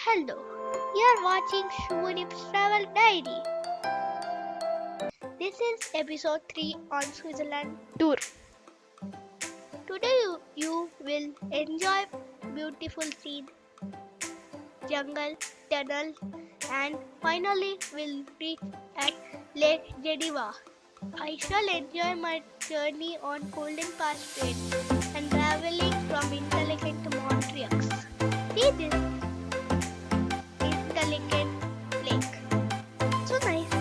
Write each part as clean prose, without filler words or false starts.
Hello, you're watching Shubhadeep's Travel Diary. This is episode 3 on Switzerland tour. Today you will enjoy beautiful scene, jungle, tunnel, and finally will reach at Lake Geneva. I shall enjoy my journey on Golden Pass train and traveling from Interlaken to Montreux. See this Interlaken lake. So nice.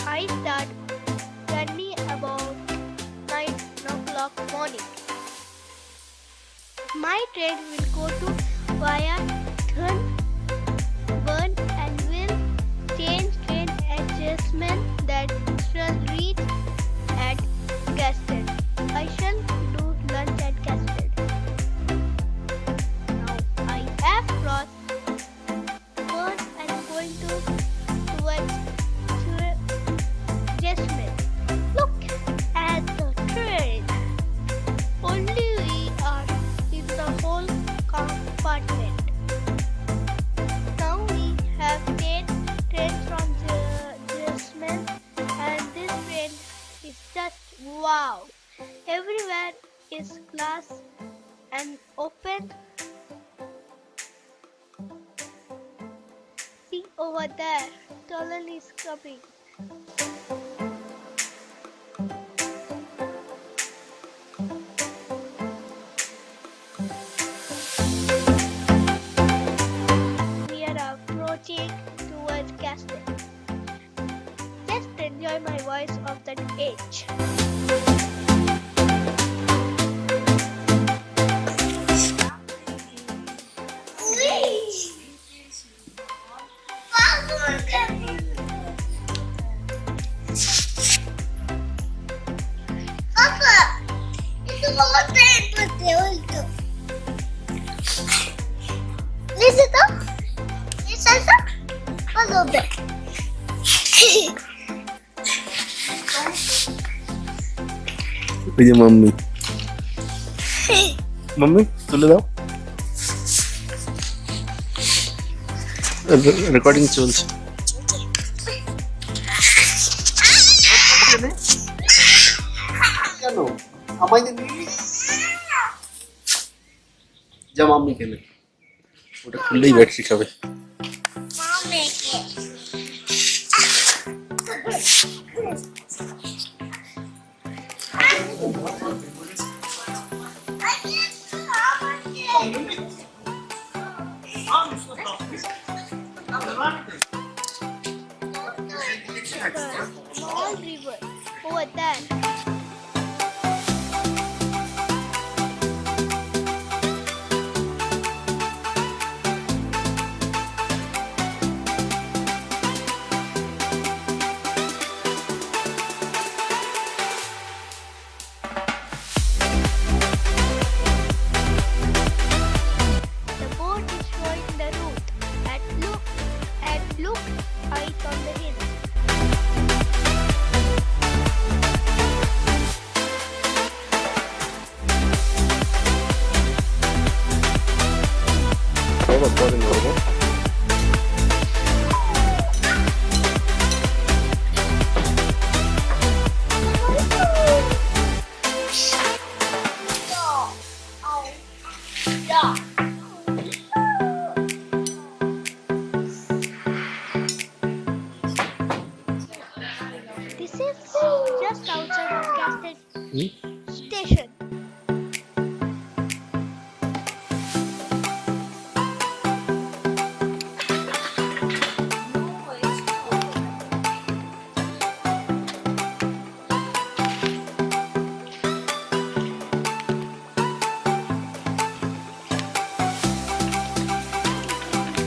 I start journey about 9 o'clock morning. My train will go to via Thun, Bern and will change train adjustment that shall reach at Gstaad. I shall do lunch at Gstaad. Now I have crossed Bern and going towards Zweisimmen. Look at the train. Only we are in the whole compartment. Now we have train from Zweisimmen and this train is just wow. Everywhere is glass and open. See over there, tunnel is coming. We are approaching towards Gstaad. Just enjoy my voice of that age. ওই যে mummy mummy তুলে দাও recording চলছে কেন আমায় যা mummy কেনে ওটা খুললেই ব্যাটারি খাবে Small river over there. The boat is showing the route and look height on the hill. recording over. This is just outside of Gstaad station.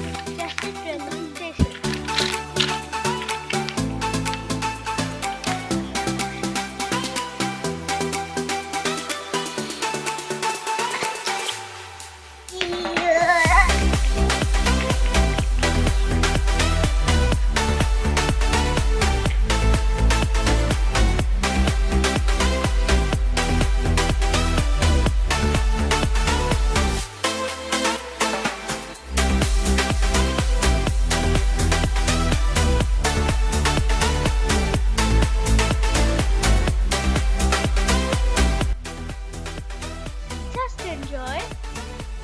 Gstaad railway station.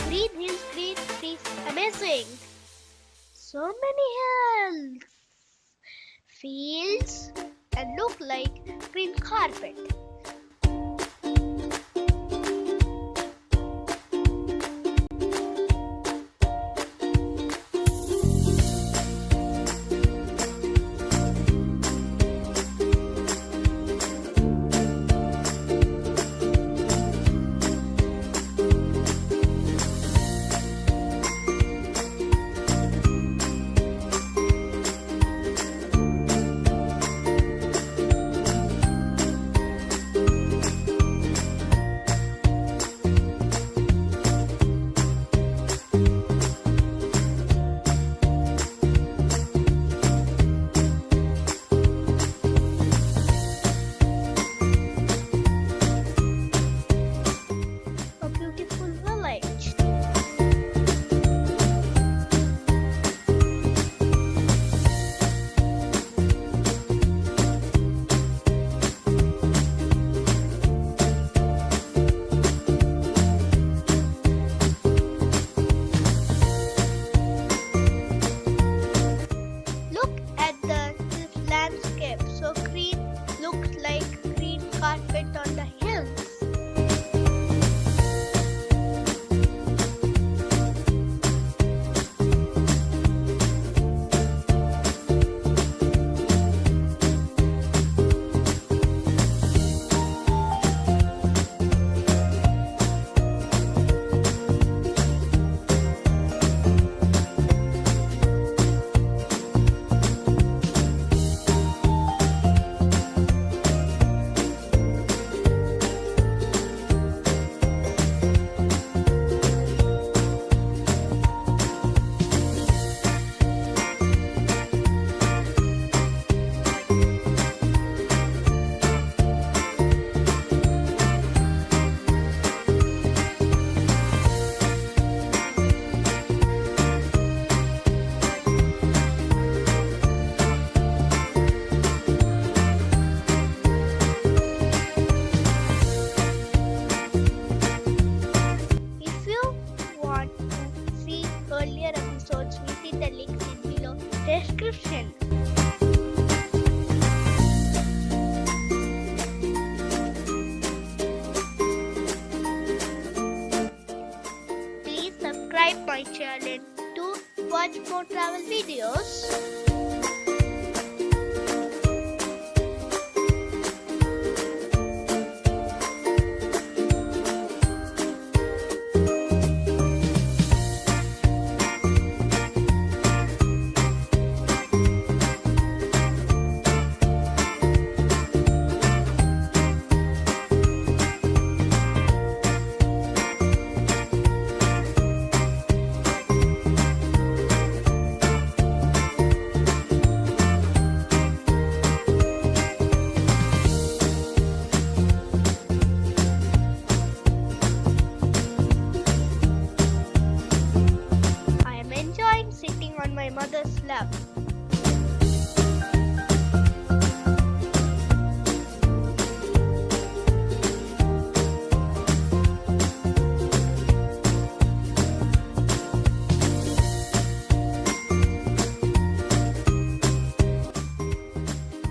Green hills, green trees, amazing. So many hills, fields, and look like green carpet. A beautiful village. Look at this landscape, so green, looks like green carpet on the hills. If you want to see earlier episodes, visit the links in below description. Please subscribe my channel to watch more travel videos. I am enjoying sitting on my mother's lap.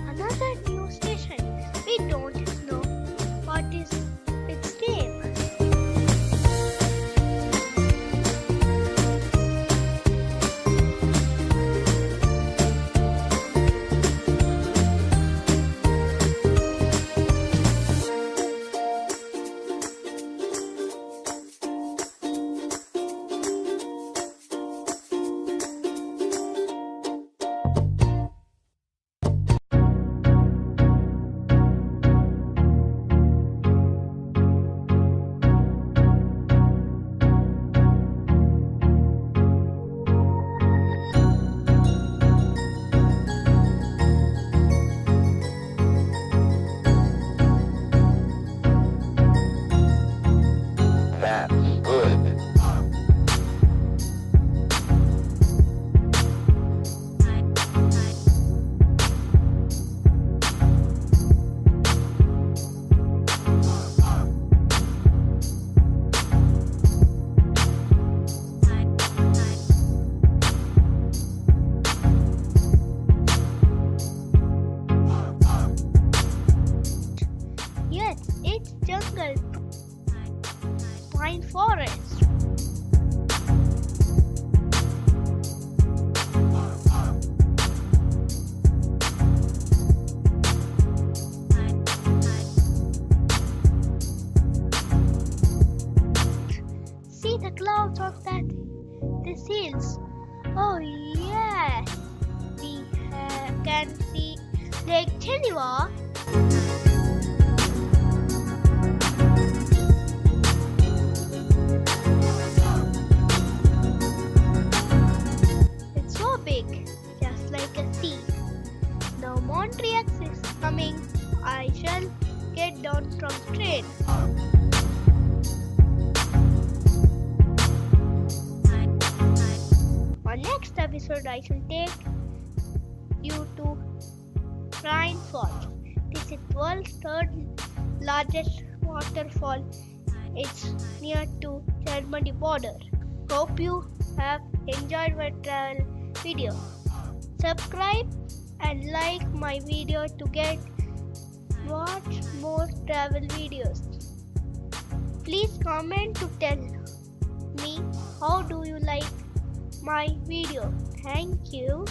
Another new station. We don't know what is its name. hills. Oh yeah, we can see Lake Geneva. It's so big, just like a sea. Now Montreux is coming. I shall get down from train. On next episode, I shall take you to Thun Falls. This is world's third largest waterfall. It's near to Germany border. Hope you have enjoyed my travel video. Subscribe and like my video to get watch more travel videos. Please comment to tell me how do you like my video. Thank you.